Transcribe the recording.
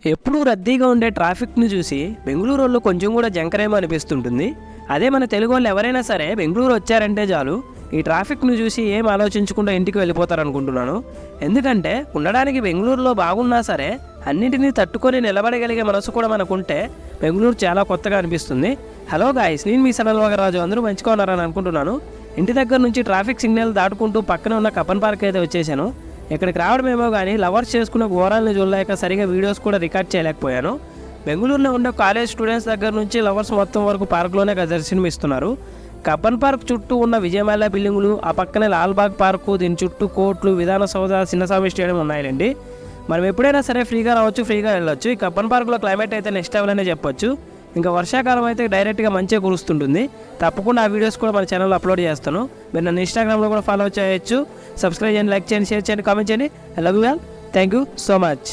ఎప్పుడూ రద్దీగా ఉండే ట్రాఫిక్ని చూసి బెంగళూరు వాళ్ళు కొంచెం కూడా జంకరేమో అనిపిస్తుంటుంది. అదే మన తెలుగు వాళ్ళు ఎవరైనా సరే బెంగళూరు వచ్చారంటే చాలు ఈ ట్రాఫిక్ను చూసి ఏం ఆలోచించకుండా ఇంటికి వెళ్ళిపోతారనుకుంటున్నాను. ఎందుకంటే ఉండడానికి బెంగళూరులో బాగున్నా సరే అన్నింటినీ తట్టుకొని నిలబడగలిగే మనసు కూడా మనకుంటే బెంగళూరు చాలా కొత్తగా అనిపిస్తుంది. హలో గాయ్స్, నేను మీ సనల్ వగరాజు. అందరూ మంచిగా ఉన్నారని అనుకుంటున్నాను. ఇంటి దగ్గర నుంచి ట్రాఫిక్ సిగ్నల్ దాటుకుంటూ పక్కన ఉన్న కప్పన్ పార్క్ అయితే వచ్చేసాను. ఇక్కడికి రావడమేమో కానీ లవర్స్ చేసుకున్న ఘోరాలను చూడలేక సరిగా వీడియోస్ కూడా రికార్డ్ చేయలేకపోయాను. బెంగళూరులో ఉండే కాలేజ్ స్టూడెంట్స్ దగ్గర నుంచి లవర్స్ మొత్తం వరకు పార్కులోనే దర్శనమిస్తున్నారు. కబ్బన్ పార్క్ చుట్టూ ఉన్న విజయమాల బిల్డింగులు, ఆ పక్కనే లాల్బాగ్ పార్కు, దీని చుట్టూ కోర్టులు, విధాన సౌధ, చిన్నస్వామి స్టేడియం ఉన్నాయండి. మనం ఎప్పుడైనా సరే ఫ్రీగా రావచ్చు, ఫ్రీగా వెళ్ళొచ్చు. ఈ కబ్బన్ పార్క్లో క్లైమేట్ అయితే నెక్స్ట్ లెవెల్ అనే చెప్పొచ్చు. ఇంకా వర్షాకాలం అయితే డైరెక్ట్గా మంచిగా కురుస్తుంటుంది. తప్పకుండా ఆ వీడియోస్ కూడా మన ఛానల్లో అప్లోడ్ చేస్తాను. మీరు నన్ను ఇన్స్టాగ్రామ్లో కూడా ఫాలో చేయొచ్చు. సబ్స్క్రైబ్ చేయండి, లైక్ చేయండి, షేర్ చేయండి, కామెంట్ చేయండి. I love you all. Thank you so much.